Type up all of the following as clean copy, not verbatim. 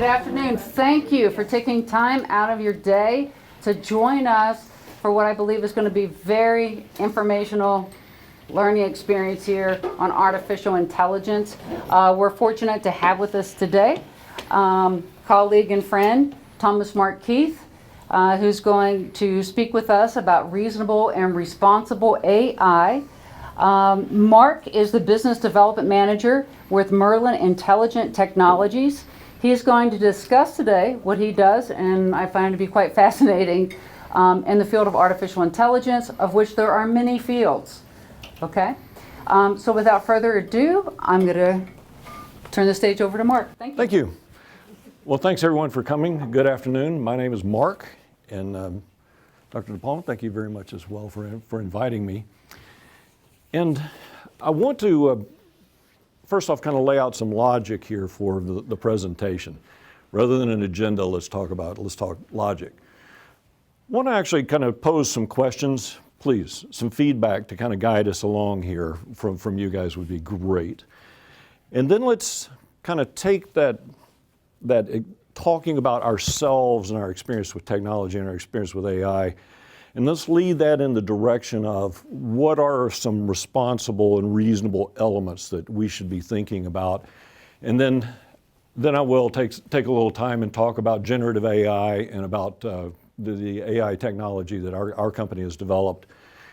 afternoon. Thank you for taking time out of your day to join us for what I believe is going to be very informational learning experience here on artificial intelligence. We're fortunate to have with us today colleague and friend Thomas Mark Keith, who's going to speak with us about reasonable and responsible AI. Mark is the business development manager with Merlin Intelligent Technologies. He is going to discuss today what he does, and I find it to be quite fascinating, in the field of artificial intelligence, of which there are many fields. Okay? So without further ado, I'm going to turn the stage over to Mark. Thank you. Thank you. Well, thanks everyone for coming. Good afternoon. My name is Mark, and Dr. DePalma, thank you very much as well for inviting me. And I want to first off kind of lay out some logic here for the presentation. Rather than an agenda, let's talk logic. I want to actually kind of pose some questions, please, some feedback to kind of guide us along here from you guys would be great. And then let's kind of take that talking about ourselves and our experience with technology and our experience with AI, and let's lead that in the direction of what are some responsible and reasonable elements that we should be thinking about. And then I will take a little time and talk about generative AI and about the AI technology that our company has developed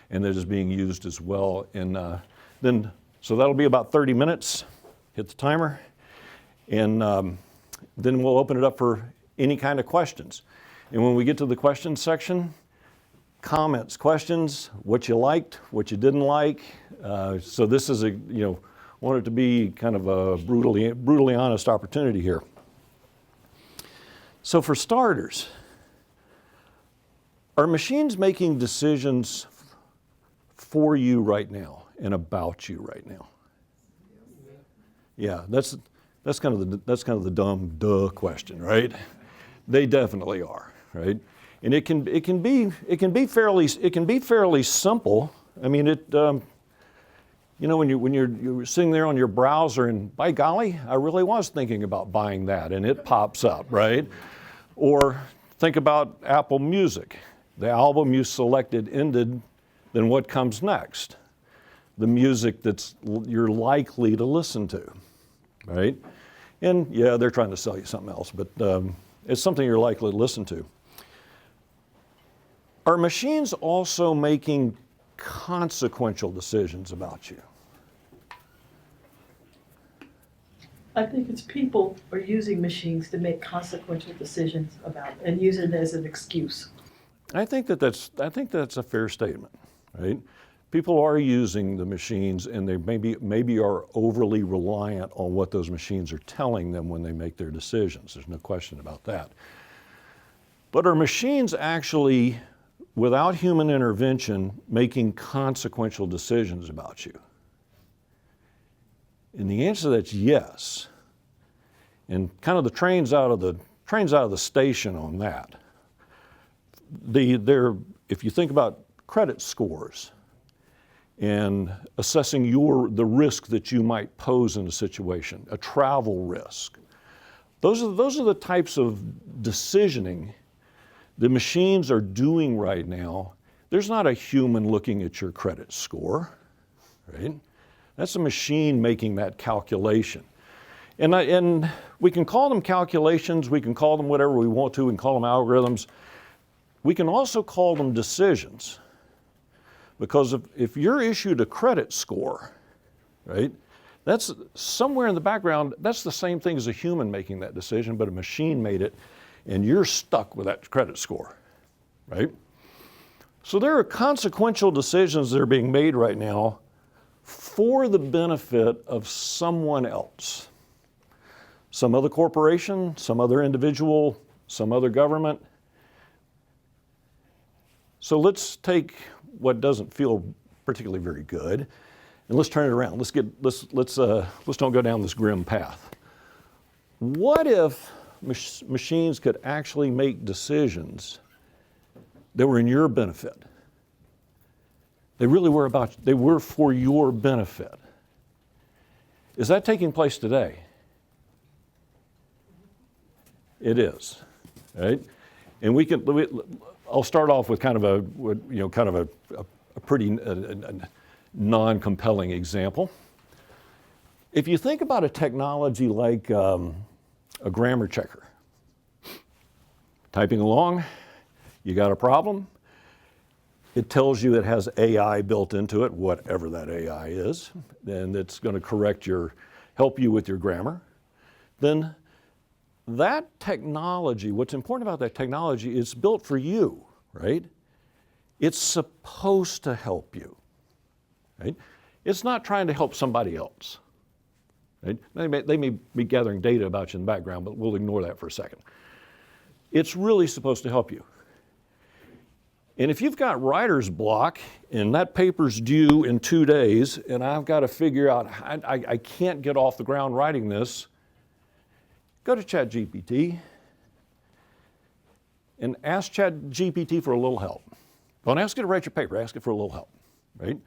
and that is being used as well. And so that'll be about 30 minutes. Hit the timer. And then we'll open it up for any kind of questions. And when we get to the questions section, comments, questions, what you liked, what you didn't like. So this is want it to be kind of a brutally honest opportunity here. So for starters, are machines making decisions for you right now and about you right now? Yeah, that's kind of the dumb duh question, right? They definitely are, right? And it can be fairly simple. I mean, when you're sitting there on your browser and by golly, I really was thinking about buying that, and it pops up, right? Or think about Apple Music. The album you selected ended, then what comes next? The music you're likely to listen to, right? And yeah, they're trying to sell you something else, but it's something you're likely to listen to. Are machines also making consequential decisions about you? I think it's people are using machines to make consequential decisions about and use it as an excuse. I think that's a fair statement, right? People are using the machines, and they maybe are overly reliant on what those machines are telling them when they make their decisions. There's no question about that. But are machines actually, without human intervention, making consequential decisions about you? And the answer to that's yes. And kind of the train's out of the station on that. If you think about credit scores and assessing the risk that you might pose in a situation, a travel risk, those are the types of decisioning the machines are doing right now. There's not a human looking at your credit score, right? That's a machine making that calculation. And we can call them calculations, we can call them whatever we want to, we can call them algorithms. We can also call them decisions. Because if you're issued a credit score, right, that's somewhere in the background, that's the same thing as a human making that decision, but a machine made it, and you're stuck with that credit score, right? So there are consequential decisions that are being made right now for the benefit of someone else. Some other corporation, some other individual, some other government. So let's take what doesn't feel particularly very good, and let's turn it around. Let's don't go down this grim path. What if machines could actually make decisions that were in your benefit? They really were they were for your benefit. Is that taking place today? It is, right? And I'll start off with kind of a pretty non-compelling example. If you think about a technology like a grammar checker, typing along, you got a problem, it tells you it has AI built into it, whatever that AI is, and it's going to help you with your grammar. Then that technology, what's important about that technology, is built for you, right? It's supposed to help you, right? It's not trying to help somebody else, right? They may be gathering data about you in the background, but we'll ignore that for a second. It's really supposed to help you. And if you've got writer's block and that paper's due in 2 days and I've got to figure out, I can't get off the ground writing this, go to ChatGPT and ask ChatGPT for a little help. Don't ask it to write your paper, ask it for a little help, right?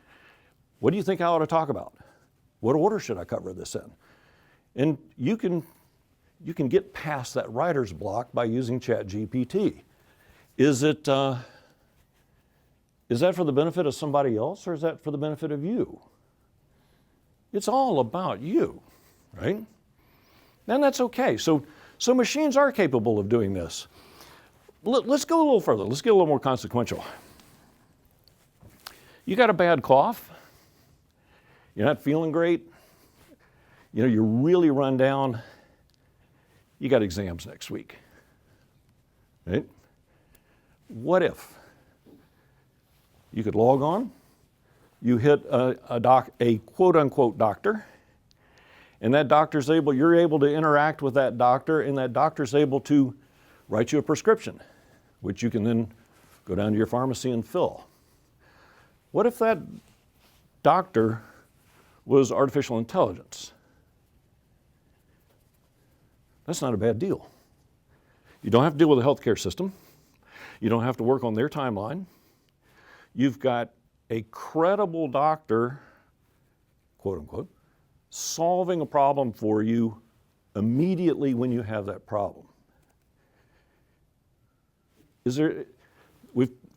What do you think I ought to talk about? What order should I cover this in? And you can get past that writer's block by using ChatGPT. Is that for the benefit of somebody else or is that for the benefit of you? It's all about you, right? And that's okay. So machines are capable of doing this. Let's go a little further. Let's get a little more consequential. You got a bad cough. You're not feeling great. You're really run down. You got exams next week, right? What if you could log on, you hit a quote-unquote doctor, and that doctor's you're able to interact with that doctor, and that doctor's able to write you a prescription, which you can then go down to your pharmacy and fill. What if that doctor was artificial intelligence? That's not a bad deal. You don't have to deal with the healthcare system. You don't have to work on their timeline. You've got a credible doctor, quote unquote, solving a problem for you immediately when you have that problem.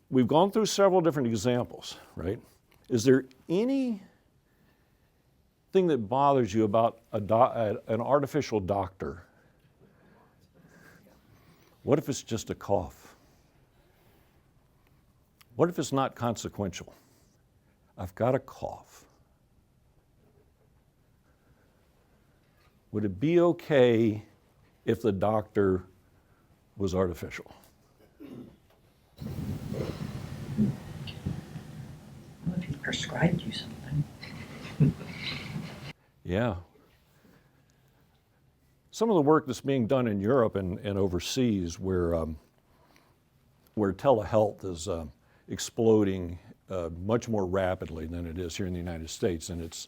We've gone through several different examples, right? Is there anything that bothers you about an artificial doctor? What if it's just a cough? What if it's not consequential? I've got a cough. Would it be okay if the doctor was artificial? Well, if he prescribed you something. Yeah. Some of the work that's being done in Europe and overseas where telehealth is exploding much more rapidly than it is here in the United States, and it's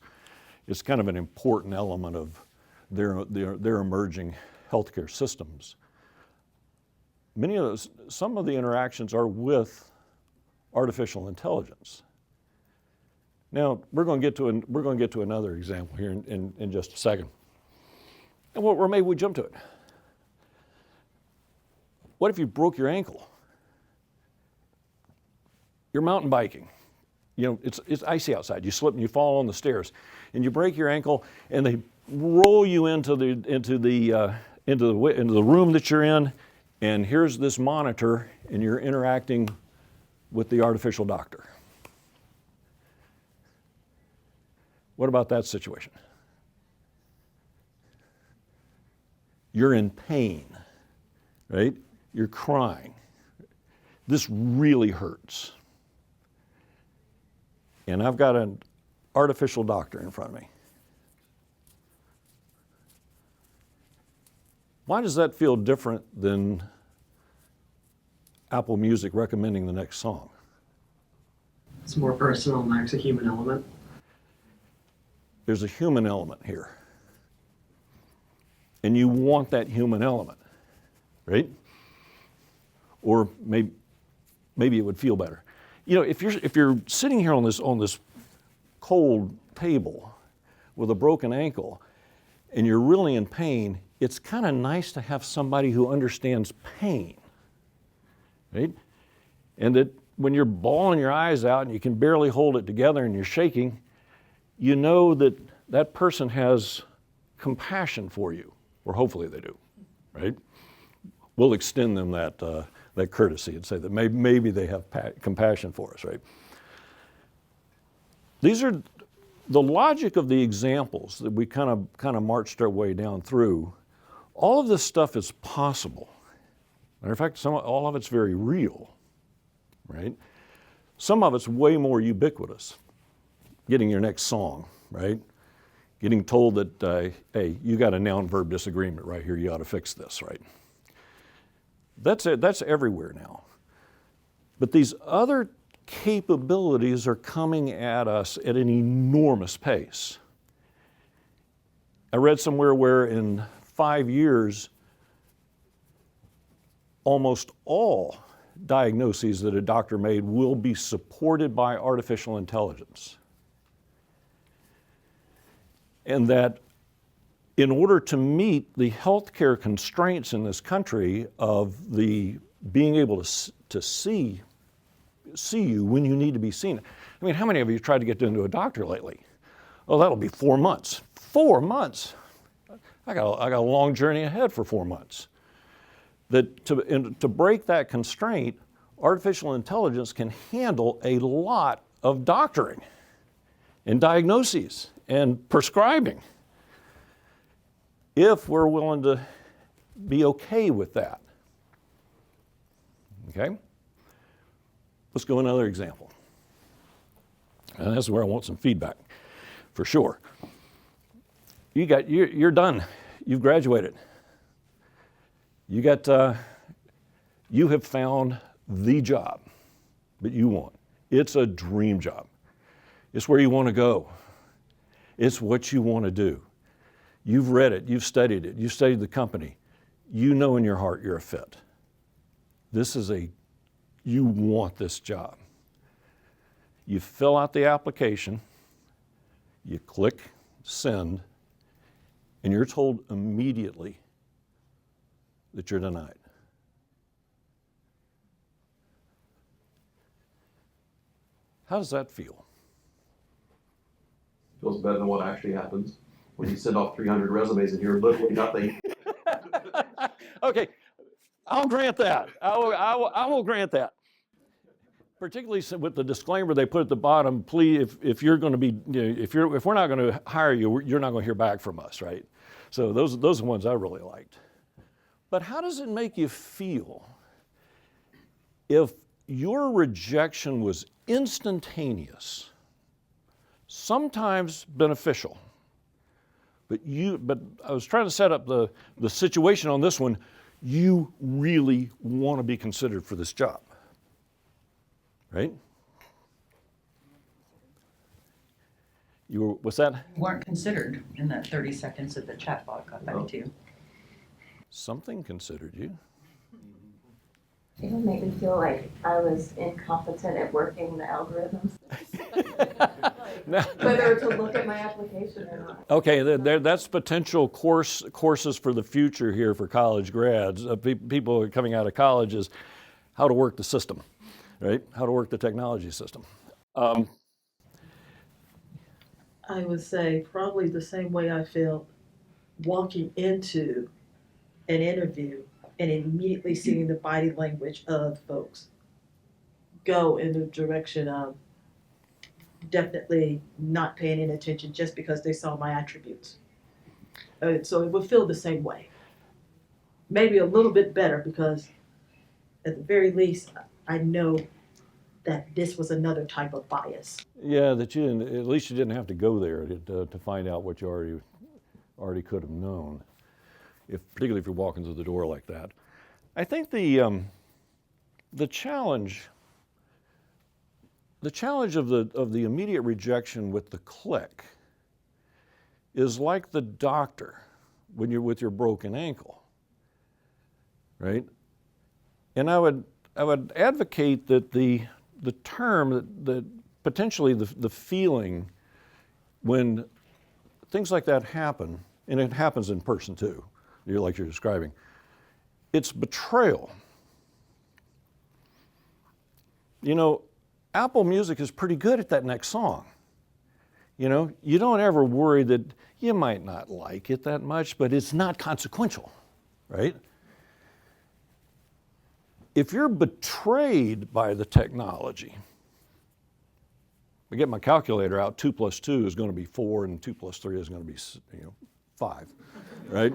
kind of an important element of their emerging healthcare systems. Some of the interactions are with artificial intelligence. Now we're going to get to another example here in just a second, and or maybe we jump to it. What if you broke your ankle? You're mountain biking. It's icy outside. You slip and you fall on the stairs, and you break your ankle, and they roll you into the room that you're in, and here's this monitor, and you're interacting with the artificial doctor. What about that situation? You're in pain, right? You're crying. This really hurts. And I've got an artificial doctor in front of me. Why does that feel different than Apple Music recommending the next song? It's more personal, lacks a human element. There's a human element here. And you want that human element, right? Or maybe it would feel better. If you're sitting here on this cold table with a broken ankle and you're really in pain, it's kind of nice to have somebody who understands pain, right? And that when you're bawling your eyes out and you can barely hold it together and you're shaking, you know that that person has compassion for you, or hopefully they do, right? We'll extend them that courtesy and say that maybe they have compassion for us, right? These are the logic of the examples that we kind of marched our way down through. All of this stuff is possible. Matter of fact, all of it's very real, right? Some of it's way more ubiquitous. Getting your next song, right? Getting told that, hey, you got a noun-verb disagreement right here, you ought to fix this, right? That's it. That's everywhere now. But these other capabilities are coming at us at an enormous pace. I read somewhere where in 5 years, almost all diagnoses that a doctor made will be supported by artificial intelligence. And that in order to meet the healthcare constraints in this country of the being able to see you when you need to be seen. I mean, how many of you tried to get into a doctor lately? Oh, that'll be 4 months. 4 months? I got a long journey ahead for 4 months. That to break that constraint, artificial intelligence can handle a lot of doctoring and diagnoses and prescribing if we're willing to be okay with that. Okay? Let's go another example. And this is where I want some feedback, for sure. You're done. You've graduated. You have found the job that you want. It's a dream job. It's where you want to go. It's what you want to do. You've read it, you've studied the company. You know in your heart you're a fit. You want this job. You fill out the application, you click send, and you're told immediately that you're denied. How does that feel? Feels better than what actually happens when you send off 300 resumes and hear literally nothing. Okay, I'll grant that. I will grant that. Particularly with the disclaimer they put at the bottom, please, if you're going to be, if we're not going to hire you, you're not going to hear back from us, right? So those are the ones I really liked. But how does it make you feel if your rejection was instantaneous, sometimes beneficial, but I was trying to set up the situation on this one, you really want to be considered for this job, right? What's that? You weren't considered in that 30 seconds that the chatbot got back to you. Something considered you. It would make me feel like I was incompetent at working the algorithms. Whether to look at my application or not. Okay, that's potential courses for the future here for college grads. People coming out of college is how to work the system, right? How to work the technology system. I would say probably the same way I felt walking into an interview and immediately seeing the body language of folks go in the direction of definitely not paying any attention just because they saw my attributes. So it would feel the same way. Maybe a little bit better because at the very least, I know that this was another type of bias. Yeah, at least you didn't have to go there to find out what you already could have known. Particularly if you're walking through the door like that. I think the challenge of the immediate rejection with the click is like the doctor when you're with your broken ankle, right? And I would advocate that the term that potentially the feeling when things like that happen, and it happens in person too. like you're describing. It's betrayal. You know, Apple Music is pretty good at that next song. You know, you don't ever worry that you might not like it that much, but it's not consequential, right? If you're betrayed by the technology, I get my calculator out, 2 + 2 is going to be 4, and 2 + 3 is going to be 5, right?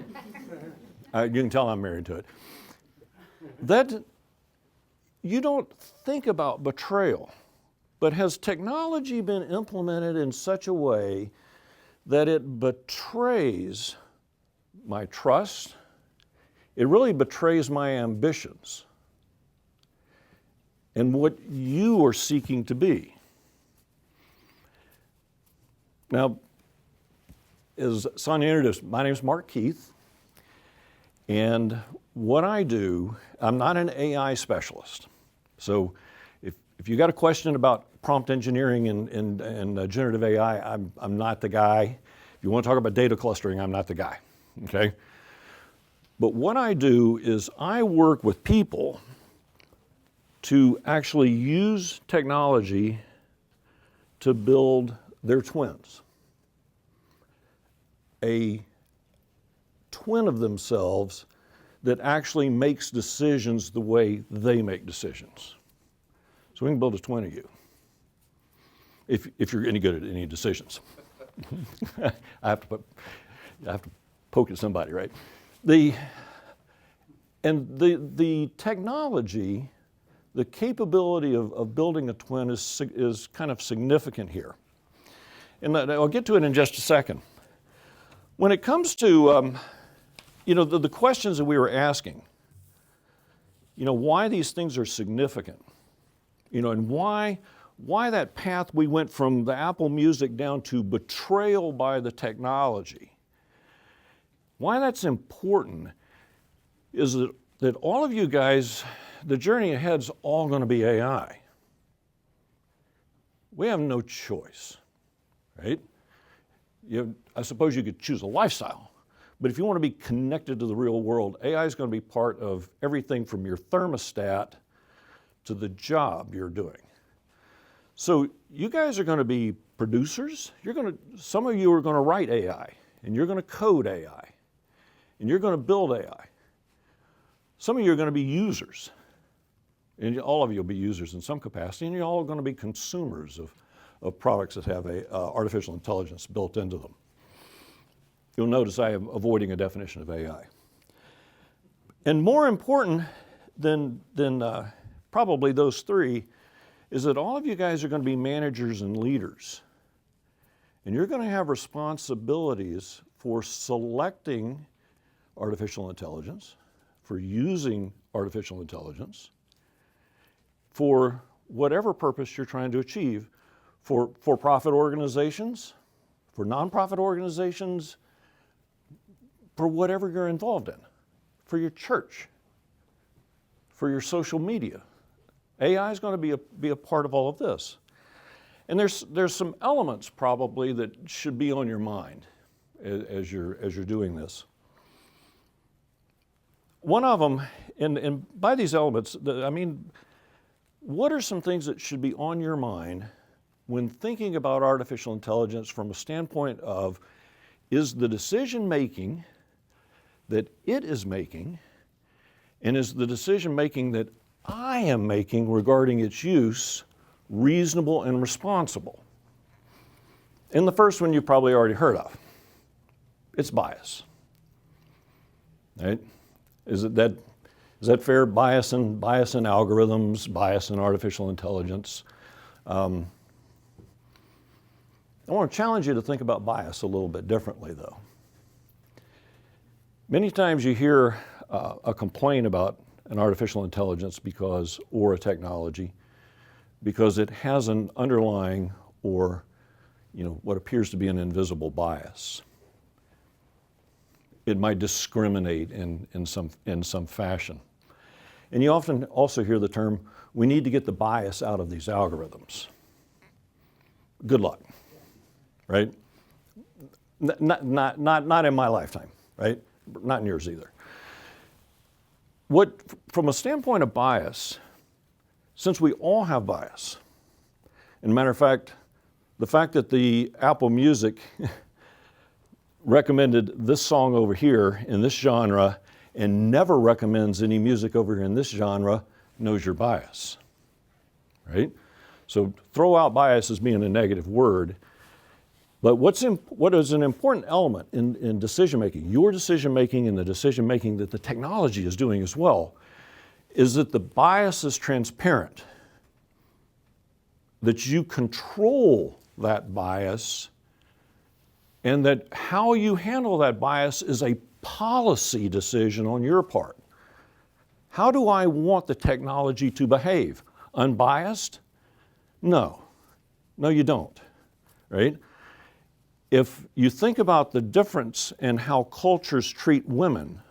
You can tell I'm married to it. That, you don't think about betrayal, but has technology been implemented in such a way that it betrays my trust? It really betrays my ambitions and what you are seeking to be. Now, as Sonia introduced, my name is Mark Keith, and what I do, I'm not an AI specialist. So if you got a question about prompt engineering and generative AI, I'm not the guy. If you want to talk about data clustering, I'm not the guy, okay? But what I do is I work with people to actually use technology to build their twins. A twin of themselves that actually makes decisions the way they make decisions. So we can build a twin of you, if you're any good at any decisions. I have to poke at somebody, right? The technology, the capability of building a twin is kind of significant here. And I'll get to it in just a second. When it comes to, the questions that we were asking, why these things are significant, and why that path we went from the Apple Music down to betrayal by the technology, why that's important is that all of you guys, the journey ahead's all going to be AI. We have no choice, right? I suppose you could choose a lifestyle, but if you want to be connected to the real world, AI is going to be part of everything from your thermostat to the job you're doing. So you guys are going to be producers. Some of you are going to write AI, and you're going to code AI, and you're going to build AI. Some of you are going to be users, and all of you will be users in some capacity, and you're all going to be consumers of products that have artificial intelligence built into them. You'll notice I am avoiding a definition of AI. And more important than probably those three is that all of you guys are going to be managers and leaders. And you're going to have responsibilities for selecting artificial intelligence, for using artificial intelligence, for whatever purpose you're trying to achieve, for for-profit organizations, for nonprofit organizations, for whatever you're involved in, for your church, for your social media. AI is going to be a part of all of this. And there's some elements probably that should be on your mind as you're doing this. One of them, and by these elements, what are some things that should be on your mind when thinking about artificial intelligence from a standpoint of, is the decision making that it is making, and is the decision making that I am making regarding its use reasonable and responsible? And the first one you've probably already heard of. It's bias. Right? Is that fair? Bias in algorithms, bias in artificial intelligence. I want to challenge you to think about bias a little bit differently, though. Many times you hear a complaint about an artificial intelligence or a technology because it has an underlying or what appears to be an invisible bias. It might discriminate in some fashion. And you often also hear the term, we need to get the bias out of these algorithms. Good luck, right? Not in my lifetime, right? not in yours either. From a standpoint of bias, since we all have bias, and matter of fact, the fact that the Apple Music recommended this song over here in this genre and never recommends any music over here in this genre knows your bias, right? So throw out bias as being a negative word. But what is an important element in decision-making, your decision-making and the decision-making that the technology is doing as well, is that the bias is transparent, that you control that bias, and that how you handle that bias is a policy decision on your part. How do I want the technology to behave? Unbiased? No. No, you don't, right? If you think about the difference in how cultures treat women,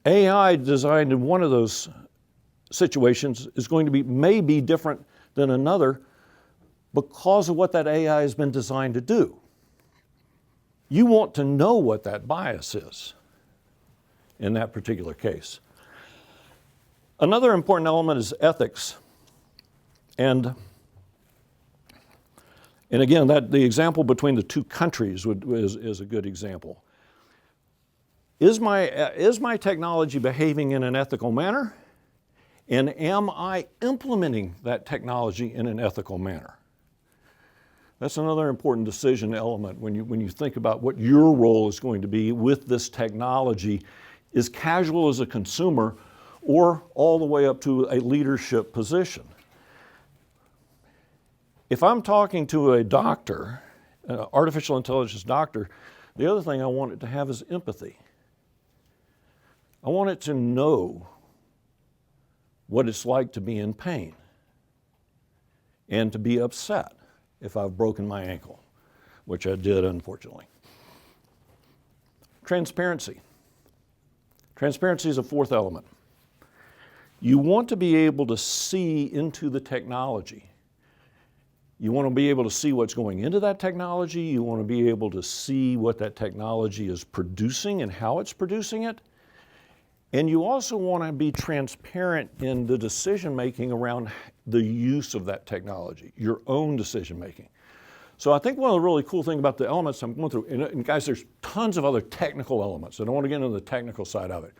AI designed in one of those situations is going to be maybe different than another because of what that AI has been designed to do. You want to know what that bias is in that particular case. Another important element is ethics. And again, the example between the two countries is a good example. Is my technology behaving in an ethical manner? And am I implementing that technology in an ethical manner? That's another important decision element when you think about what your role is going to be with this technology, as casual as a consumer or all the way up to a leadership position. If I'm talking to a doctor, an artificial intelligence doctor, the other thing I want it to have is empathy. I want it to know what it's like to be in pain and to be upset if I've broken my ankle, which I did, unfortunately. Transparency. Transparency is a fourth element. You want to be able to see into the technology. You want to be able to see what's going into that technology. You want to be able to see what that technology is producing and how it's producing it. And you also want to be transparent in the decision-making around the use of that technology, your own decision-making. So I think one of the really cool things about the elements I'm going through, and guys, there's tons of other technical elements. I don't want to get into the technical side of it.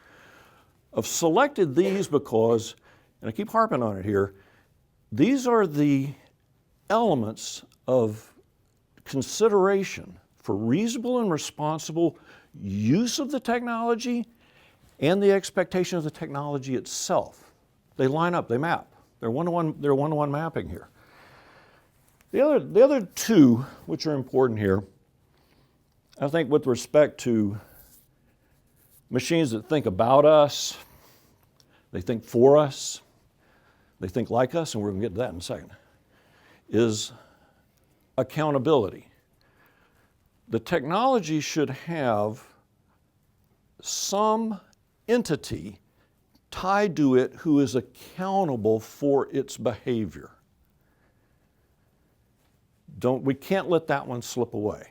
I've selected these because, and I keep harping on it here, these are the elements of consideration for reasonable and responsible use of the technology and the expectation of the technology itself. They line up, they map. They're one-to-one mapping here. The other two, which are important here, I think with respect to machines that think about us, they think for us, they think like us, and we're going to get to that in a second, is accountability. The technology should have some entity tied to it who is accountable for its behavior. We can't let that one slip away.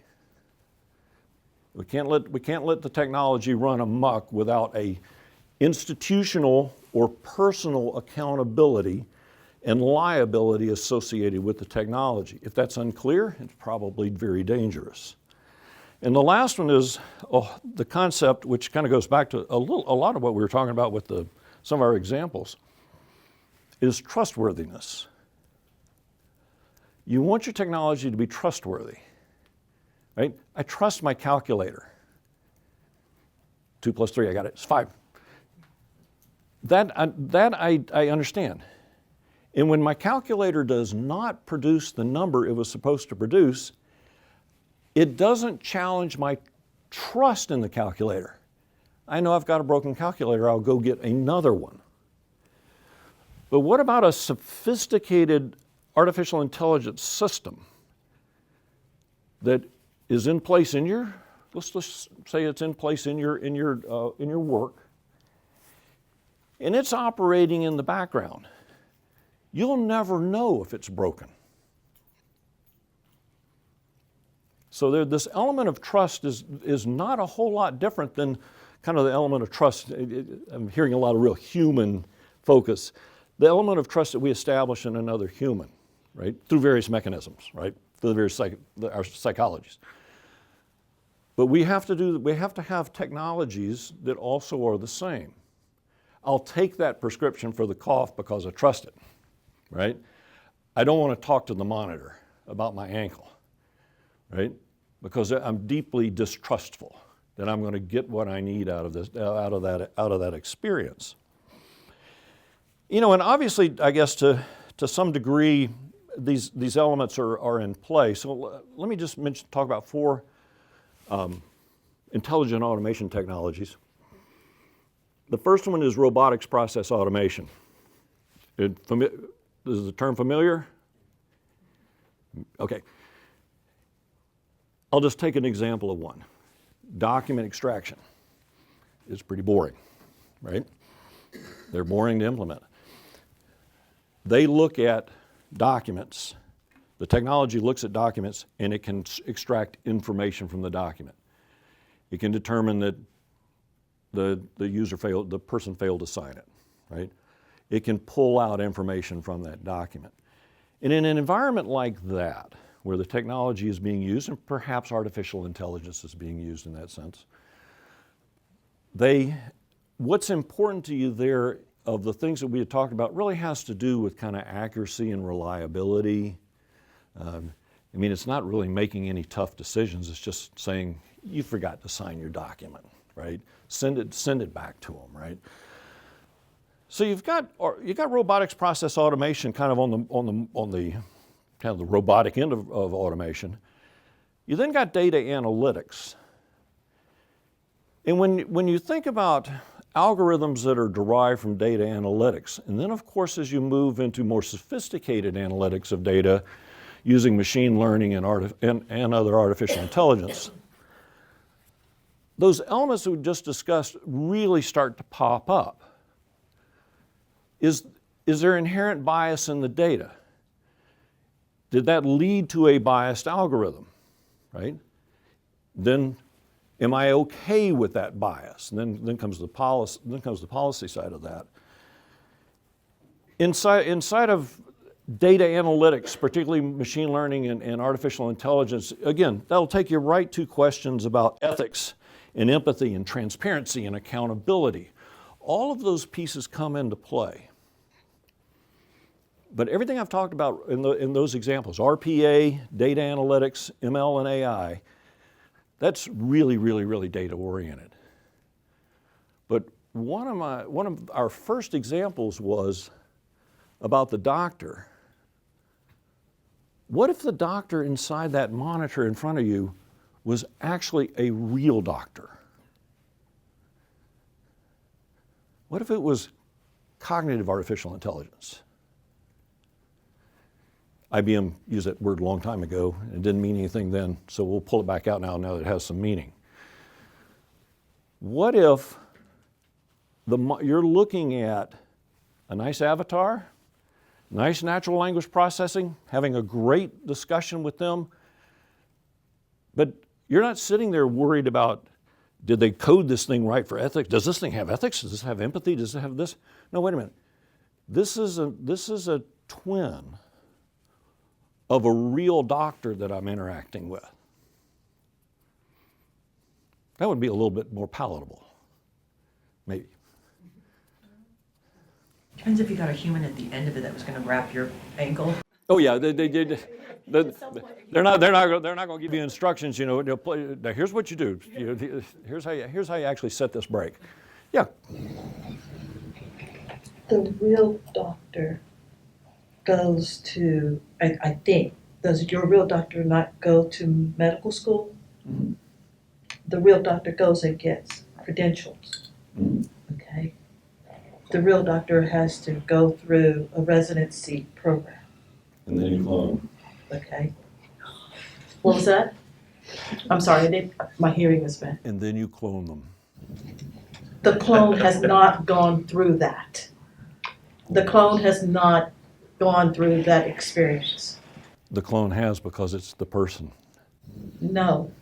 We can't let the technology run amok without a institutional or personal accountability and liability associated with the technology. If that's unclear, it's probably very dangerous. And the last one is the concept, which kind of goes back to a lot of what we were talking about with some of our examples, is trustworthiness. You want your technology to be trustworthy, right? I trust my calculator. 2 + 3, I got it, it's 5. That I understand. And when my calculator does not produce the number it was supposed to produce, it doesn't challenge my trust in the calculator. I know I've got a broken calculator, I'll go get another one. But what about a sophisticated artificial intelligence system that is in place in your, let's say it's in place in your work, and it's operating in the background? You'll never know if it's broken. So this element of trust is not a whole lot different than kind of the element of trust. I'm hearing a lot of real human focus. The element of trust that we establish in another human, right, through various mechanisms, right, through the various our psychologies. But we have to have technologies that also are the same. I'll take that prescription for the cough because I trust it, right? I don't want to talk to the monitor about my ankle, right? Because I'm deeply distrustful that I'm going to get what I need out of that experience. You know, and obviously, I guess to some degree, these elements are in play. So let me just talk about 4 intelligent automation technologies. The first one is robotics process automation. Is the term familiar? Okay. I'll just take an example of one. Document extraction. It's pretty boring, right? They're boring to implement. They look at documents. The technology looks at documents and it can extract information from the document. It can determine that the person failed to sign it, right? It can pull out information from that document. And in an environment like that, where the technology is being used, and perhaps artificial intelligence is being used in that sense, what's important to you there of the things that we had talked about really has to do with kind of accuracy and reliability. I mean, it's not really making any tough decisions. It's just saying, you forgot to sign your document, right? Send it back to them, right? So you've got robotics process automation kind of on the kind of the robotic end of automation. You then got data analytics. And when you think about algorithms that are derived from data analytics, and then of course as you move into more sophisticated analytics of data using machine learning and other artificial intelligence, those elements that we just discussed really start to pop up. Is there inherent bias in the data? Did that lead to a biased algorithm, right? Then am I okay with that bias? And then comes the policy side of that. Inside of data analytics, particularly machine learning and artificial intelligence, again, that'll take you right to questions about ethics and empathy and transparency and accountability. All of those pieces come into play. But everything I've talked about in those examples, RPA, data analytics, ML and AI, that's really, really, really data oriented. But one of our first examples was about the doctor. What if the doctor inside that monitor in front of you was actually a real doctor? What if it was cognitive artificial intelligence? IBM used that word a long time ago. It didn't mean anything then, so we'll pull it back out now that it has some meaning. What if you're looking at a nice avatar, nice natural language processing, having a great discussion with them, but you're not sitting there worried about, did they code this thing right for ethics? Does this thing have ethics? Does this have empathy? Does it have this? No, wait a minute. This is a twin of a real doctor that I'm interacting with. That would be a little bit more palatable, maybe. Depends if you got a human at the end of it that was going to wrap your ankle. Oh yeah, they did. They're not going to give you instructions. You know, now here's what you do. Here's how you actually set this brake. Yeah. The real doctor goes to, I think, does your real doctor not go to medical school? Mm-hmm. The real doctor goes and gets credentials, okay? The real doctor has to go through a residency program, And then you clone. okay? What was that? I'm sorry, my hearing is bad. And then you clone them. The clone has not gone through that. The clone has not gone through that experience. The clone has, because it's the person. No,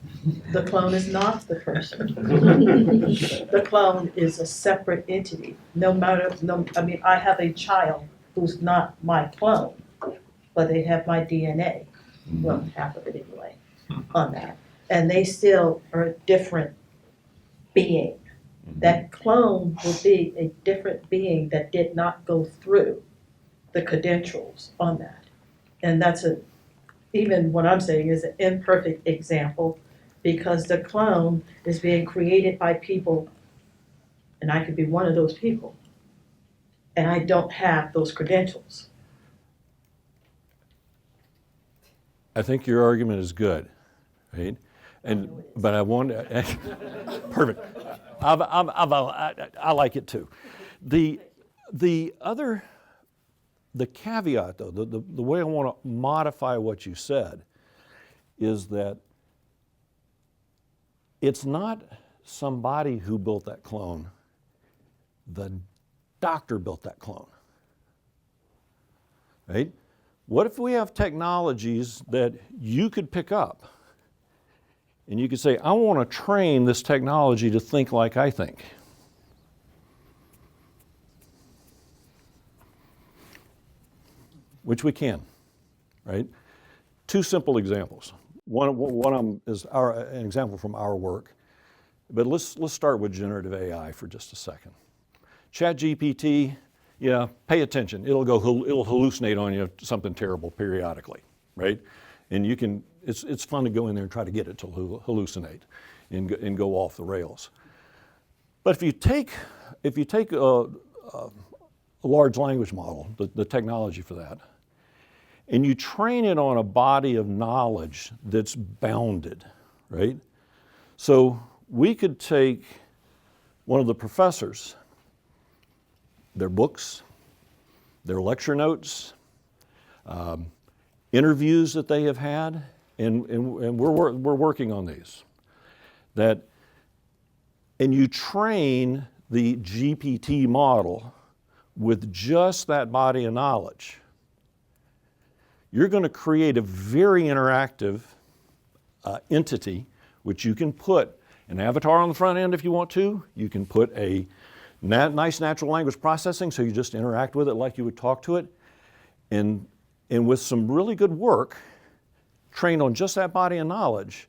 the clone is not the person. The clone is a separate entity. I have a child who's not my clone, but they have my DNA, well, half of it anyway, on that. And they still are a different being. That clone will be a different being that did not go through the credentials on that. And that's even what I'm saying is an imperfect example, because the clone is being created by people, and I could be one of those people, and I don't have those credentials. I think your argument is good, right? But I want perfect. I like it too. The caveat, though, the way I want to modify what you said is that it's not somebody who built that clone. The doctor built that clone, right? What if we have technologies that you could pick up and you could say, I want to train this technology to think like I think? Which we can, right? Two simple examples. One of them is an example from our work, but let's start with generative AI for just a second. ChatGPT, yeah, pay attention. It'll hallucinate on you something terrible periodically, right? And it's fun to go in there and try to get it to hallucinate and go off the rails. But if you take a large language model, the technology for that, and you train it on a body of knowledge that's bounded, right? So we could take one of the professors, their books, their lecture notes, interviews that they have had, and we're working on these. And you train the GPT model with just that body of knowledge. You're going to create a very interactive entity, which you can put an avatar on the front end if you want to. You can put a nice natural language processing, so you just interact with it like you would talk to it. And with some really good work, trained on just that body of knowledge,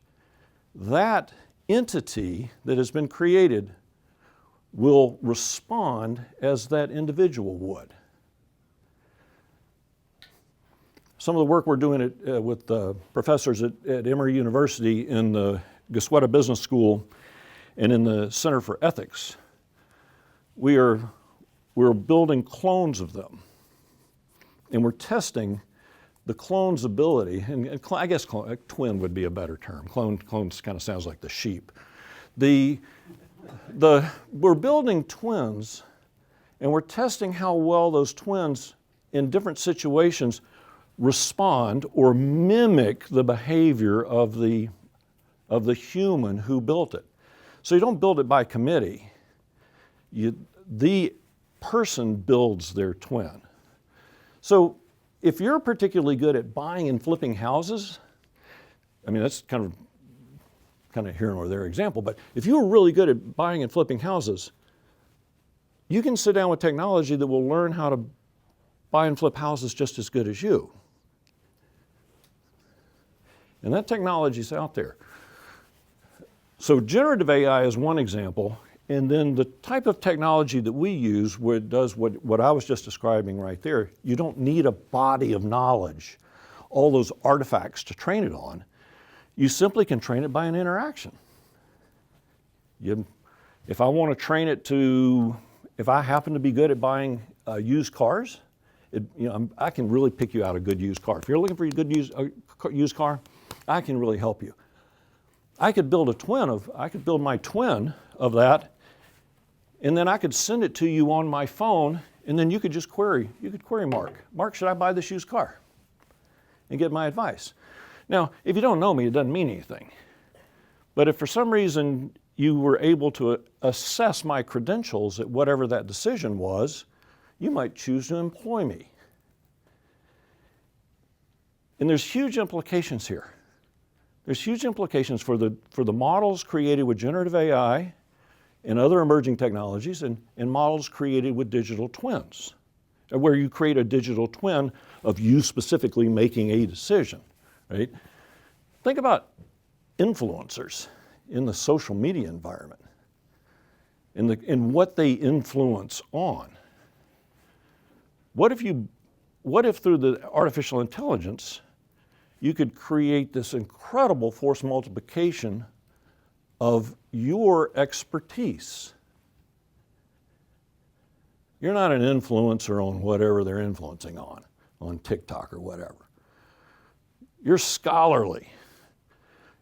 that entity that has been created will respond as that individual would. Some of the work we're doing with professors at Emory University in the Goizueta Business School and in the Center for Ethics, we're building clones of them. And we're testing the clone's ability, and I guess twin would be a better term. Clones kind of sounds like the sheep. We're building twins, and we're testing how well those twins in different situations respond or mimic the behavior of the human who built it. So you don't build it by committee. The person builds their twin. So if you're particularly good at buying and flipping houses, I mean, that's kind of here or there example, but if you were really good at buying and flipping houses, you can sit down with technology that will learn how to buy and flip houses just as good as you. And that technology is out there. So generative AI is one example, and then the type of technology that we use does what I was just describing right there. You don't need a body of knowledge, all those artifacts to train it on. You simply can train it by an interaction. If I want to train it if I happen to be good at buying used cars, I can really pick you out a good used car. If you're looking for a good used car, I can really help you. I could build my twin of that, and then I could send it to you on my phone, and then you could query Mark. Mark, should I buy this used car? And get my advice. Now, if you don't know me, it doesn't mean anything. But if for some reason you were able to assess my credentials at whatever that decision was, you might choose to employ me. And there's huge implications here. There's huge implications for the models created with generative AI and other emerging technologies and models created with digital twins, where you create a digital twin of you specifically making a decision, right? Think about influencers in the social media environment, in what they influence on. What if through the artificial intelligence, you could create this incredible force multiplication of your expertise? You're not an influencer on whatever they're influencing on TikTok or whatever. You're scholarly.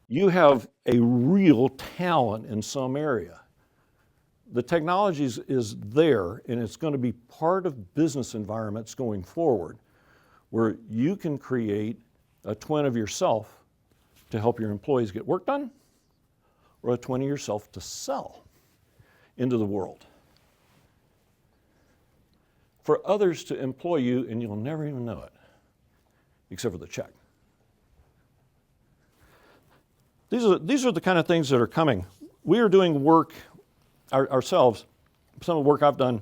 You have a real talent in some area. The technology is there, and it's going to be part of business environments going forward, where you can create a twin of yourself to help your employees get work done, or a twin of yourself to sell into the world. For others to employ you, and you'll never even know it, except for the check. These are the kind of things that are coming. We are doing work ourselves. Some of the work I've done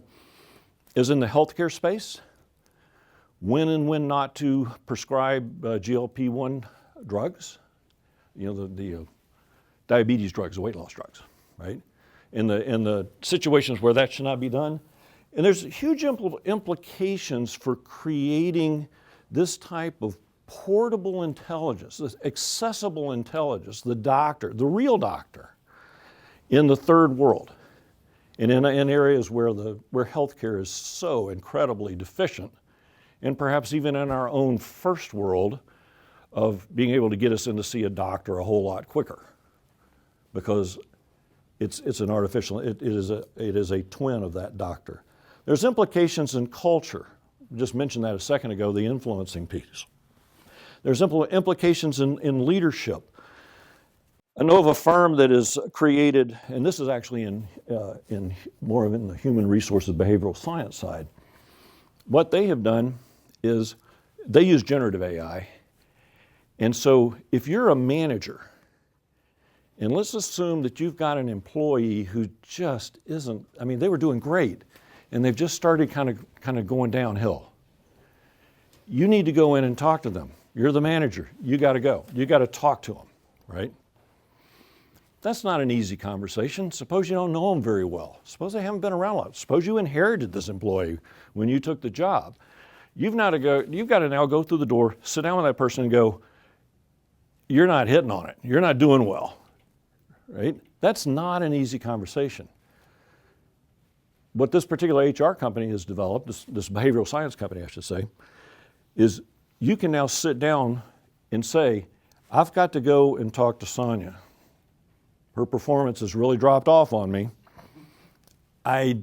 is in the healthcare space. When and when not to prescribe GLP-1 drugs, the diabetes drugs, the weight loss drugs, right? In the situations where that should not be done. And there's huge implications for creating this type of portable intelligence, this accessible intelligence, the doctor, the real doctor, in the third world, and in areas where healthcare is so incredibly deficient, and perhaps even in our own first world of being able to get us in to see a doctor a whole lot quicker, because it's an artificial, it is a twin of that doctor. There's implications in culture. I just mentioned that a second ago, the influencing piece. There's implications in leadership. I know of a firm that is created, and this is actually in more of in the human resources behavioral science side. What they have done is they use generative AI. And so if you're a manager, and let's assume that you've got an employee who just isn't, I mean, they were doing great, and they've just started kind of going downhill. You need to go in and talk to them. You're the manager. You got to go. You got to talk to them, right? That's not an easy conversation. Suppose you don't know them very well. Suppose they haven't been around a lot. Suppose you inherited this employee when you took the job. You've got to now go through the door, sit down with that person and go, you're not hitting on it. You're not doing well, right? That's not an easy conversation. What this particular HR company has developed, this behavioral science company, I should say, is you can now sit down and say, I've got to go and talk to Sonia. Her performance has really dropped off on me. I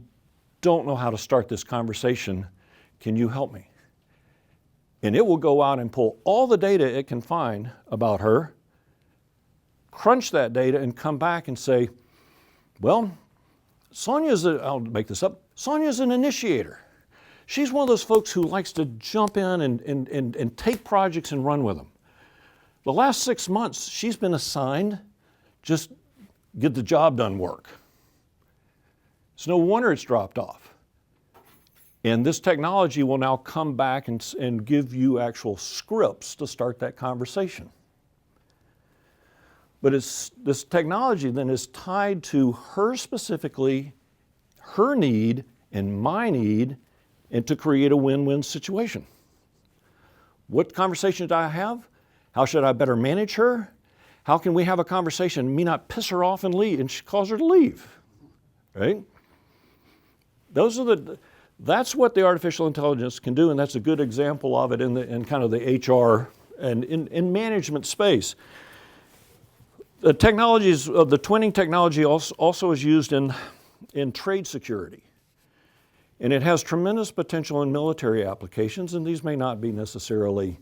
don't know how to start this conversation. Can you help me? And it will go out and pull all the data it can find about her, crunch that data, and come back and say, well, I'll make this up, Sonia's an initiator. She's one of those folks who likes to jump in and take projects and run with them. The last 6 months, she's been assigned just get the job done work. It's no wonder it's dropped off. And this technology will now come back and give you actual scripts to start that conversation. But this technology then is tied to her specifically, her need and my need, and to create a win-win situation. What conversation do I have? How should I better manage her? How can we have a conversation, me not piss her off and leave, and cause her to leave, right? That's what the artificial intelligence can do, and that's a good example of it in kind of the HR and in management space. The technologies of the twinning technology also is used in trade security. And it has tremendous potential in military applications, and these may not be necessarily,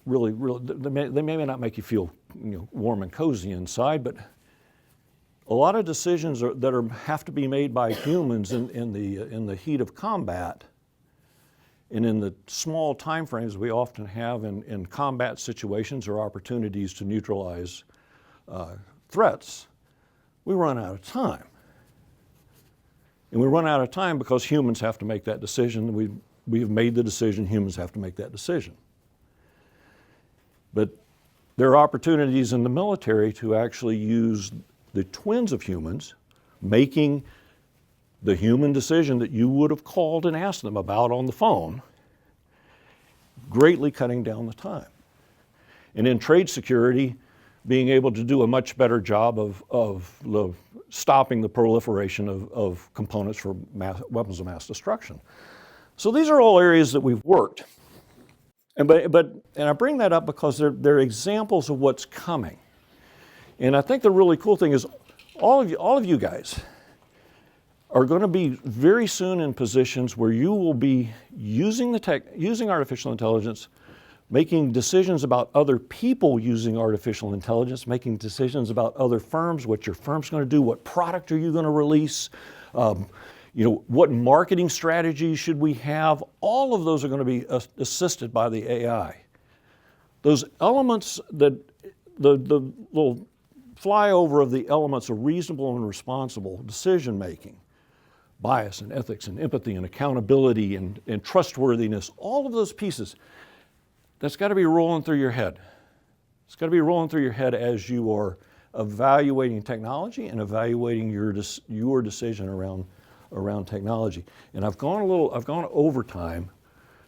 really, they may not make you feel warm and cozy inside, but a lot of decisions that have to be made by humans in the heat of combat And in the small time frames we often have in combat situations or opportunities to neutralize threats, we run out of time. And we run out of time because humans have to make that decision. We've made the decision, humans have to make that decision. But there are opportunities in the military to actually use the twins of humans, making the human decision that you would have called and asked them about on the phone, greatly cutting down the time. And in trade security, being able to do a much better job of stopping the proliferation of components for weapons of mass destruction. So these are all areas that we've worked. And I bring that up because they're examples of what's coming. And I think the really cool thing is all of you guys are going to be very soon in positions where you will be using artificial intelligence, making decisions about other people using artificial intelligence, making decisions about other firms, what your firm's going to do, what product are you going to release, what marketing strategies should we have. All of those are going to be assisted by the AI. Those elements that the little flyover of the elements of reasonable and responsible decision making, bias and ethics and empathy and accountability and trustworthiness, all of those pieces, that's got to be rolling through your head. It's got to be rolling through your head as you are evaluating technology and evaluating your decision around technology. And I've gone over time,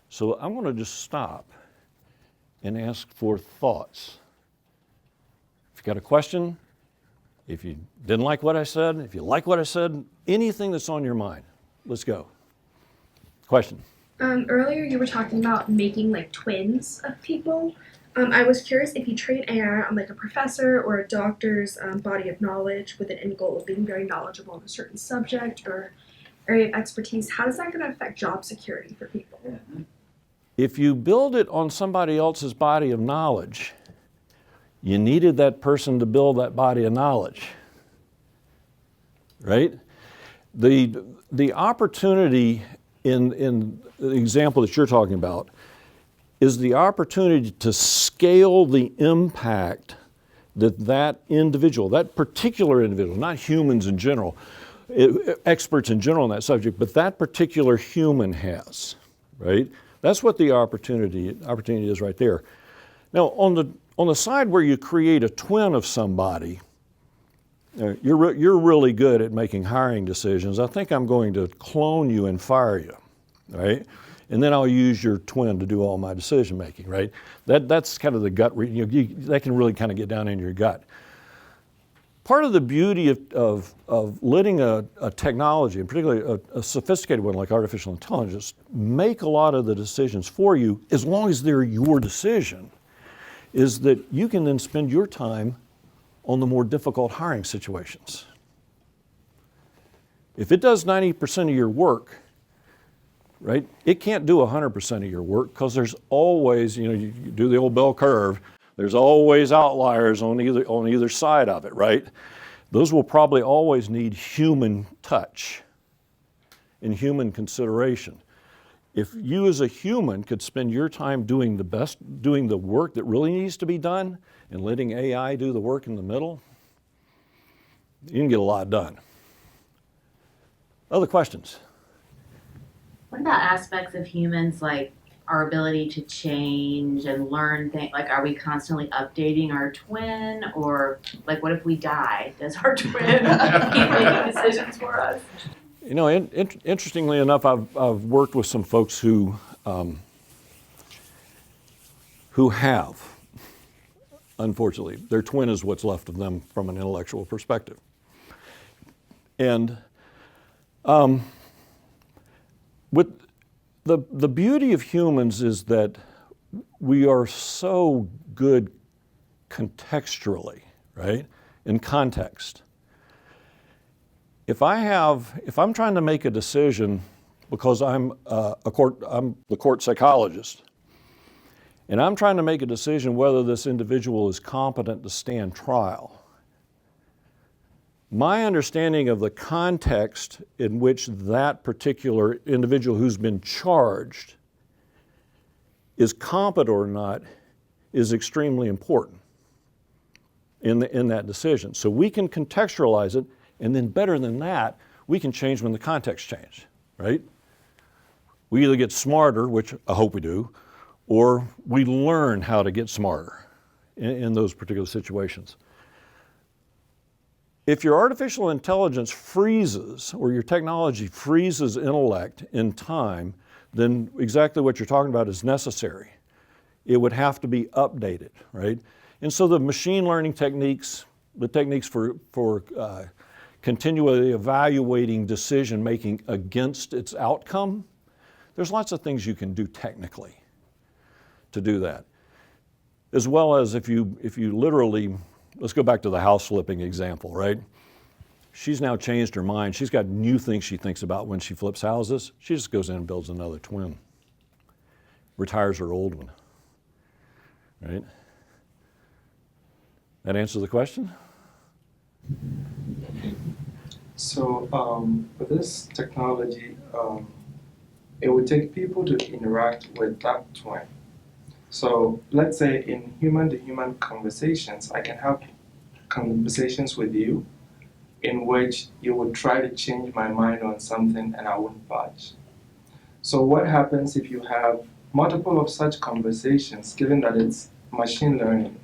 so I'm going to just stop and ask for thoughts. If you got a question, if you didn't like what I said, if you like what I said, anything that's on your mind, let's go. Question. Earlier you were talking about making like twins of people. I was curious if you train AI on like a professor or a doctor's body of knowledge with an end goal of being very knowledgeable on a certain subject or area of expertise, how is that going to affect job security for people? If you build it on somebody else's body of knowledge, you needed that person to build that body of knowledge, right? The opportunity in the example that you're talking about is the opportunity to scale the impact that individual, that particular individual, not humans in general, experts in general on that subject, but that particular human has, right? That's what the opportunity is right there. Now, on the side where you create a twin of somebody, you're really good at making hiring decisions. I think I'm going to clone you and fire you, right? And then I'll use your twin to do all my decision making, right? That's kind of the gut, that can really kind of get down in your gut. Part of the beauty of letting a technology, and particularly a sophisticated one like artificial intelligence, make a lot of the decisions for you, as long as they're your decision, is that you can then spend your time on the more difficult hiring situations. If it does 90% of your work, right, it can't do 100% of your work because there's always, you do the old bell curve, there's always outliers on either side of it, right? Those will probably always need human touch and human consideration. If you as a human could spend your time doing the work that really needs to be done and letting AI do the work in the middle, you can get a lot done. Other questions? What about aspects of humans like our ability to change and learn things? Like, are we constantly updating our twin? Or like, what if we die? Does our twin keep making decisions for us? Interestingly enough, I've worked with some folks who have, unfortunately, their twin is what's left of them from an intellectual perspective. And with the beauty of humans is that we are so good contextually, right? In context. If I'm trying to make a decision because I'm the court psychologist, and I'm trying to make a decision whether this individual is competent to stand trial, my understanding of the context in which that particular individual who's been charged is competent or not is extremely important in that decision. So we can contextualize it, and then better than that, we can change when the context changes, right? We either get smarter, which I hope we do, or we learn how to get smarter in those particular situations. If your artificial intelligence freezes, or your technology freezes intellect in time, then exactly what you're talking about is necessary. It would have to be updated, right? And so the machine learning techniques, the techniques for continually evaluating decision making against its outcome, there's lots of things you can do technically to do that. As well as if you literally, let's go back to the house flipping example, right? She's now changed her mind. She's got new things she thinks about when she flips houses. She just goes in and builds another twin, retires her old one, right? That answer the question? So with this technology, it would take people to interact with that twin. So let's say in human-to-human conversations, I can have conversations with you in which you would try to change my mind on something and I wouldn't budge. So what happens if you have multiple of such conversations, given that it's machine learning?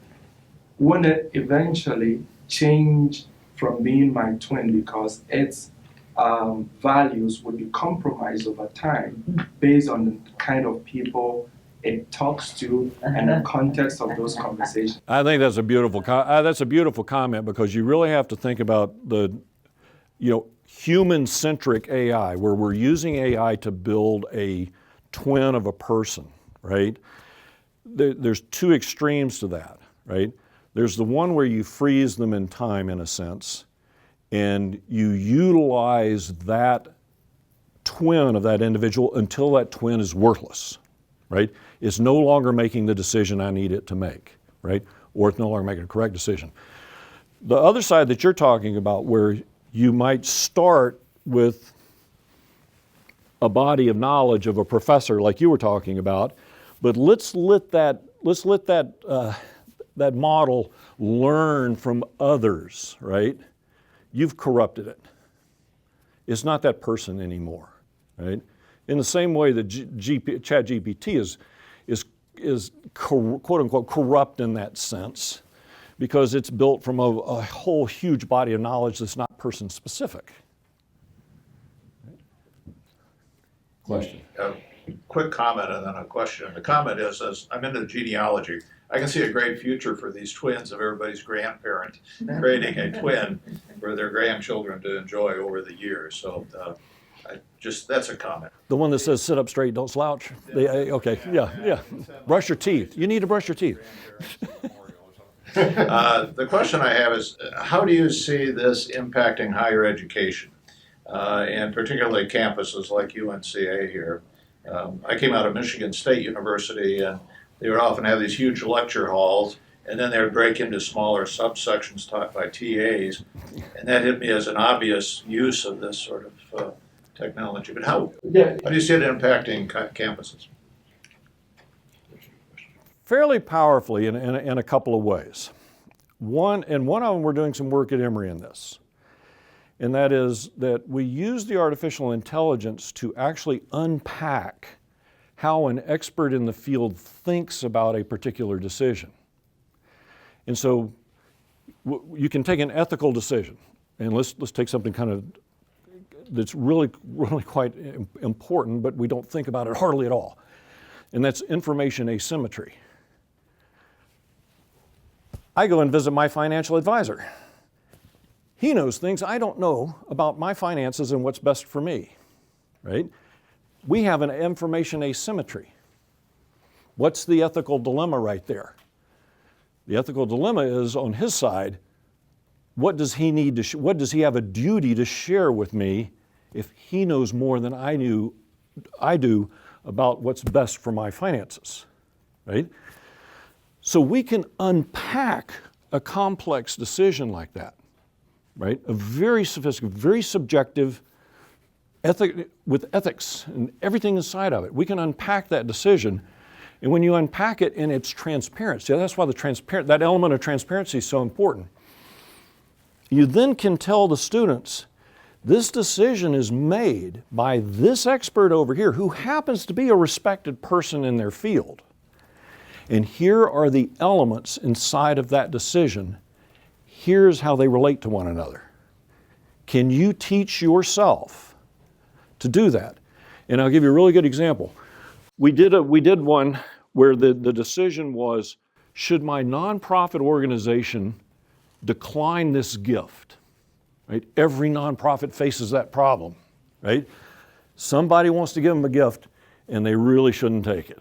Wouldn't it eventually change from being my twin because its values would be compromised over time based on the kind of people it talks to and the context of those conversations? I think that's a beautiful comment, because you really have to think about the, human-centric AI, where we're using AI to build a twin of a person, right? There's two extremes to that, right? There's the one where you freeze them in time, in a sense, and you utilize that twin of that individual until that twin is worthless, right? It's no longer making the decision I need it to make, right? Or it's no longer making a correct decision. The other side that you're talking about, where you might start with a body of knowledge of a professor like you were talking about, but let's let that model learn from others, right? You've corrupted it. It's not that person anymore, right? In the same way that ChatGPT is quote unquote corrupt in that sense, because it's built from a whole huge body of knowledge that's not person specific. Question. Quick comment and then a question. The comment is, as I'm into genealogy, I can see a great future for these twins of everybody's grandparent, creating a twin for their grandchildren to enjoy over the years. So that's a comment. The one that says sit up straight, don't slouch? Okay, yeah. Brush your teeth. You need to brush your teeth. The question I have is, how do you see this impacting higher education, and particularly campuses like UNCA here? I came out of Michigan State University, and they would often have these huge lecture halls, and then they would break into smaller subsections taught by TAs, and that hit me as an obvious use of this sort of technology. But how do you see it impacting campuses? Fairly powerfully in a couple of ways. One of them, we're doing some work at Emory in this, and that is that we use the artificial intelligence to actually unpack how an expert in the field thinks about a particular decision. And so you can take an ethical decision, and let's take something kind of that's really quite important, but we don't think about it hardly at all, and that's information asymmetry. I go and visit my financial advisor. He knows things I don't know about my finances and what's best for me, right? We have an information asymmetry. What's the ethical dilemma right there? The ethical dilemma is, on his side, what does he need to? What does he have a duty to share with me if he knows more than I do about what's best for my finances, right? So we can unpack a complex decision like that, right? A very sophisticated, very subjective, with ethics and everything inside of it. We can unpack that decision And when you unpack it and it's transparent, see, that's why that element of transparency is so important. You then can tell the students, this decision is made by this expert over here who happens to be a respected person in their field. And here are the elements inside of that decision. Here's how they relate to one another. Can you teach yourself to do that? And I'll give you a really good example. We did one where the decision was, should my nonprofit organization decline this gift? Right? Every nonprofit faces that problem, right? Somebody wants to give them a gift and they really shouldn't take it,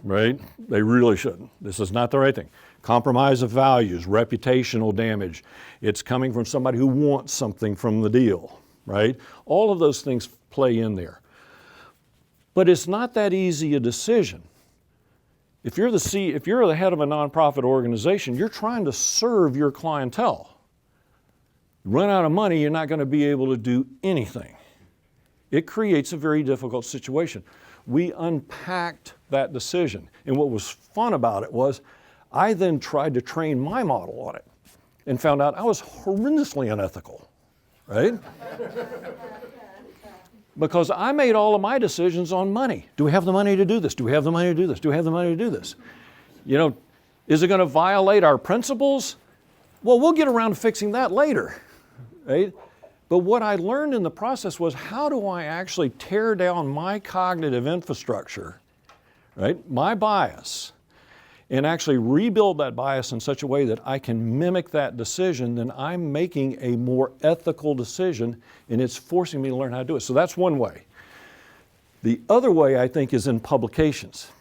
right? They really shouldn't. This is not the right thing. Compromise of values, reputational damage. It's coming from somebody who wants something from the deal, right? All of those things play in there. But it's not that easy a decision. If you're the head of a nonprofit organization, you're trying to serve your clientele. You run out of money, you're not going to be able to do anything. It creates a very difficult situation. We unpacked that decision. And what was fun about it was I then tried to train my model on it and found out I was horrendously unethical, right? Because I made all of my decisions on money. Do we have the money to do this? Do we have the money to do this? Do we have the money to do this? You know, is it going to violate our principles? Well, we'll get around to fixing that later, right? But what I learned in the process was, how do I actually tear down my cognitive infrastructure, right? My bias, and actually rebuild that bias in such a way that I can mimic that decision, then I'm making a more ethical decision, and it's forcing me to learn how to do it. So that's one way. The other way, I think, is in publications.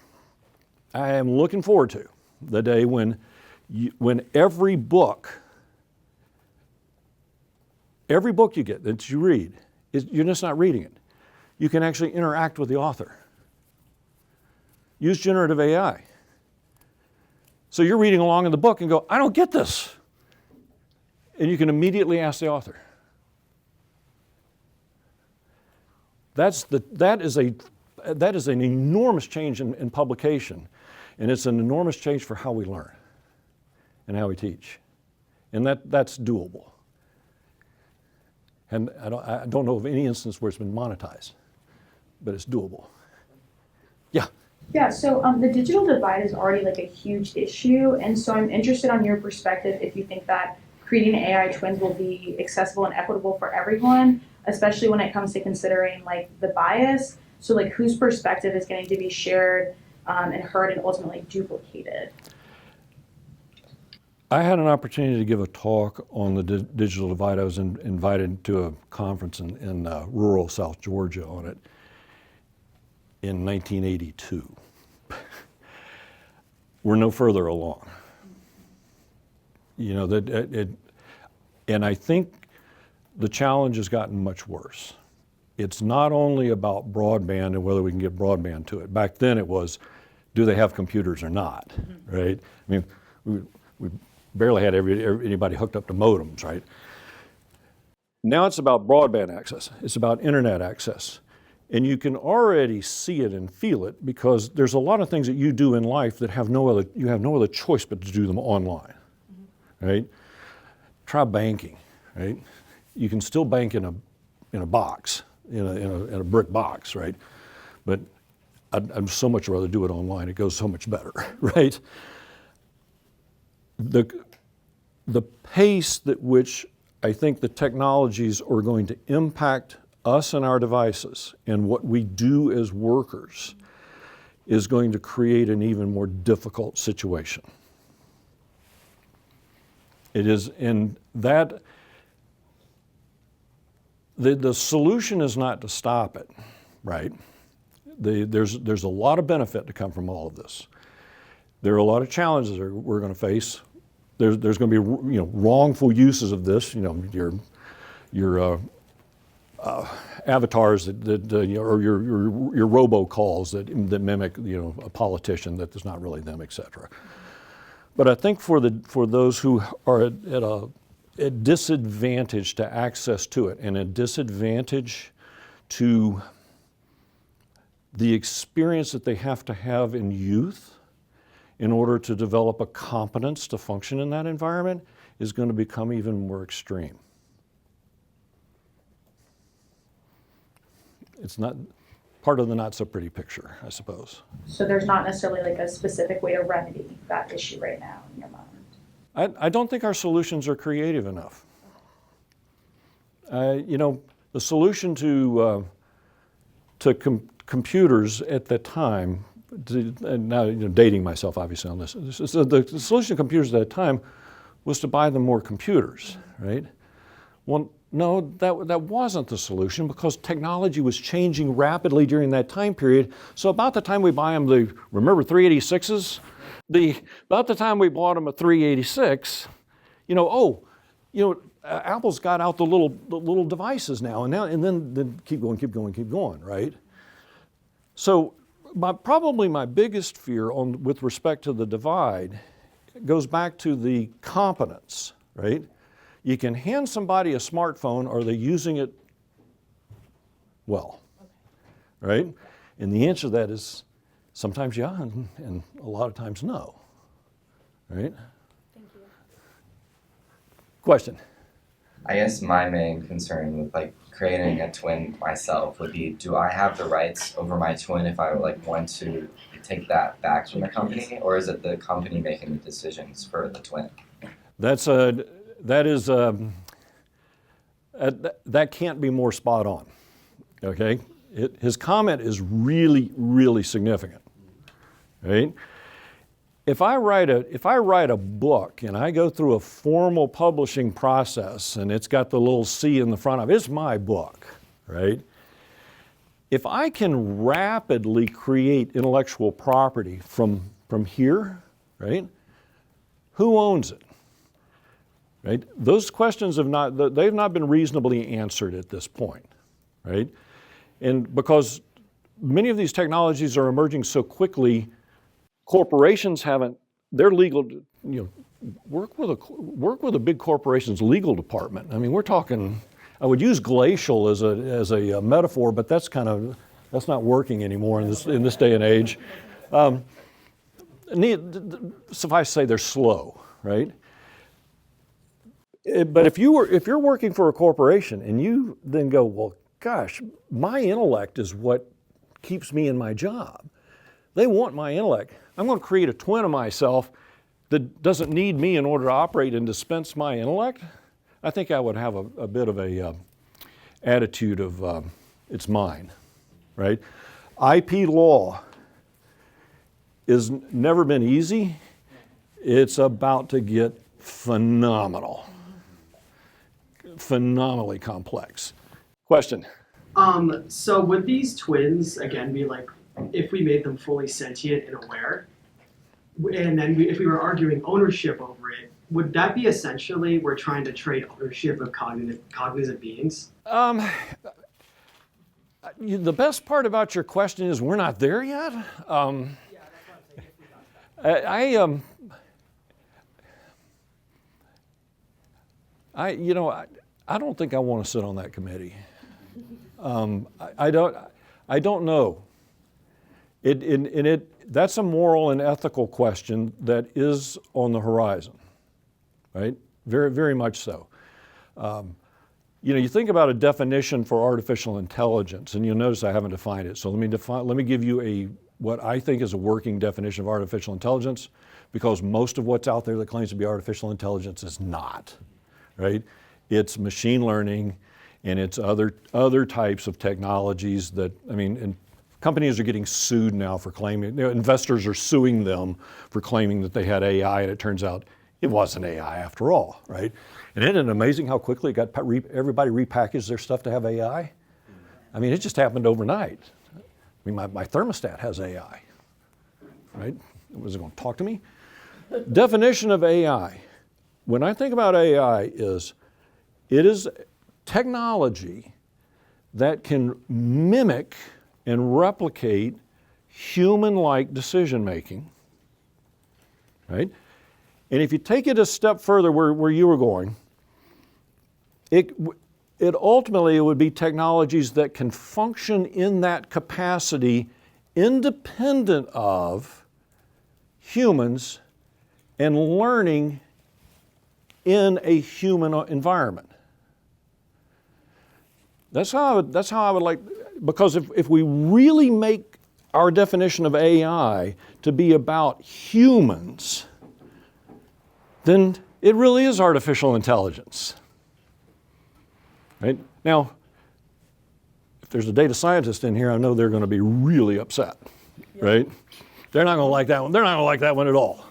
I am looking forward to the day when every book you get that you read, you're just not reading it. You can actually interact with the author. Use generative AI. So you're reading along in the book and go, I don't get this. And you can immediately ask the author. That is an enormous change in publication. And it's an enormous change for how we learn and how we teach. And that's doable. And I don't know of any instance where it's been monetized, but it's doable. Yeah. Yeah, so the digital divide is already like a huge issue, and so I'm interested on your perspective if you think that creating AI twins will be accessible and equitable for everyone, especially when it comes to considering like the bias. So like whose perspective is going to be shared and heard and ultimately duplicated? I had an opportunity to give a talk on the digital divide. I was invited to a conference in rural South Georgia on it in 1982. We're no further along. You know, and I think the challenge has gotten much worse. It's not only about broadband and whether we can get broadband to it. Back then it was, do they have computers or not, right? I mean, we barely had anybody hooked up to modems, right? Now it's about broadband access. It's about internet access. And you can already see it and feel it because there's a lot of things that you do in life that you have no other choice but to do them online, right? Try banking, right? You can still bank in a box, in a brick box, right? But I'd so much rather do it online. It goes so much better, right? The pace at which I think the technologies are going to impact us and our devices and what we do as workers is going to create an even more difficult situation. It is, and that the solution is not to stop it, right? There's a lot of benefit to come from all of this. There are a lot of challenges that we're going to face. There's going to be wrongful uses of this. Your avatars or your robocalls that mimic a politician that is not really them, etc. But I think for those who are at a disadvantage to access to it and a disadvantage to the experience that they have to have in youth in order to develop a competence to function in that environment is going to become even more extreme. It's not part of the not so pretty picture, I suppose. So there's not necessarily like a specific way to remedy that issue right now in your mind? I don't think our solutions are creative enough. You know, the solution to computers at the time, and now dating myself obviously on this, the solution to computers at that time was to buy them more computers, right? Well, no, that wasn't the solution because technology was changing rapidly during that time period. So about the time we buy them, remember 386s? About the time we bought them a 386, Apple's got out the little devices now, and then keep going, right? So probably my biggest fear with respect to the divide goes back to the competence, right? You can hand somebody a smartphone, are they using it well, right? And the answer to that is sometimes yeah, and a lot of times no, right? Thank you. Question? I guess my main concern with creating a twin myself would be, do I have the rights over my twin if I want to take that back from the company, or is it the company making the decisions for the twin? That can't be more spot on, okay? His comment is really, really significant, right? If I write a book and I go through a formal publishing process and it's got the little C in the front of it, it's my book, right? If I can rapidly create intellectual property from here, right? Who owns it? Right? Those questions they've not been reasonably answered at this point, right? And because many of these technologies are emerging so quickly, corporations they're legal, work with a big corporation's legal department. I mean, we're talking, I would use glacial as a metaphor, but that's not working anymore in this day and age. Suffice to say, they're slow, right? But if you're working for a corporation and you then go, well, gosh, my intellect is what keeps me in my job. They want my intellect. I'm going to create a twin of myself that doesn't need me in order to operate and dispense my intellect. I think I would have a bit of a attitude of it's mine, right? IP law has never been easy. It's about to get phenomenally complex. Question? So would these twins, again, be if we made them fully sentient and aware, and then if we were arguing ownership over it, would that be essentially we're trying to trade ownership of cognizant beings? The best part about your question is we're not there yet. I don't think I want to sit on that committee. I don't know. That's a moral and ethical question that is on the horizon, right? Very, very much so. You think about a definition for artificial intelligence, and you'll notice I haven't defined it. So let me give you what I think is a working definition of artificial intelligence, because most of what's out there that claims to be artificial intelligence is not, right? It's machine learning, and it's other types of technologies and companies are getting sued now for claiming, investors are suing them for claiming that they had AI, and it turns out it wasn't AI after all, right? And isn't it amazing how quickly everybody repackaged their stuff to have AI? I mean, it just happened overnight. I mean, my thermostat has AI, right? Was it going to talk to me? Definition of AI. When I think about AI it is technology that can mimic and replicate human-like decision-making, right? And if you take it a step further where you were going, it ultimately would be technologies that can function in that capacity independent of humans and learning in a human environment. That's how I would like, because if we really make our definition of AI to be about humans, then it really is artificial intelligence. Right? Now, if there's a data scientist in here, I know they're going to be really upset, right? They're not going to like that one. They're not going to like that one at all,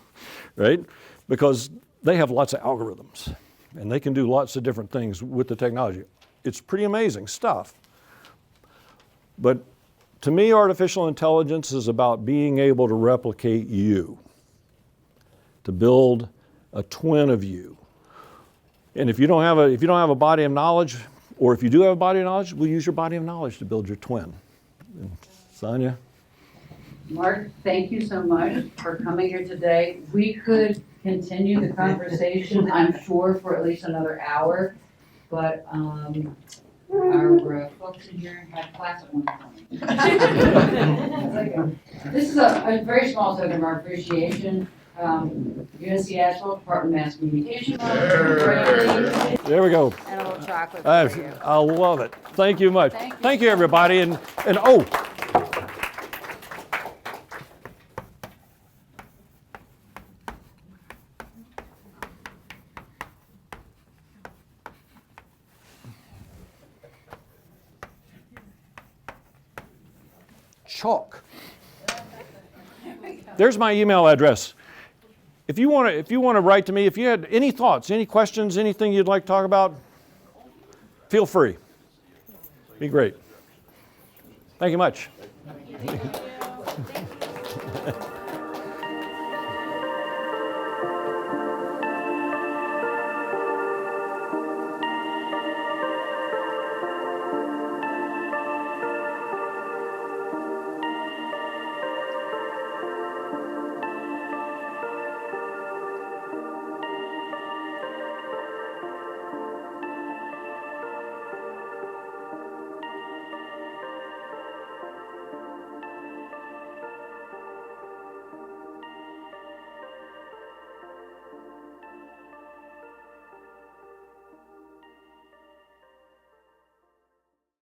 right? Because they have lots of algorithms and they can do lots of different things with the technology. It's pretty amazing stuff. But to me, artificial intelligence is about being able to replicate you, to build a twin of you. And if you don't have a body of knowledge, or if you do have a body of knowledge, we'll use your body of knowledge to build your twin. And Sonia? Mark, thank you so much for coming here today. We could continue the conversation, I'm sure, for at least another hour, but our folks in here had class at 1:20. This is a very small token of our appreciation. UNC Asheville, Department of Mass Communication. There we go. And a little chocolate I for you. love it. Thank you much. Thank you everybody. And oh, chalk. There's my email address. If you want to write to me, if you had any thoughts, any questions, anything you'd like to talk about, feel free. Be great. Thank you much.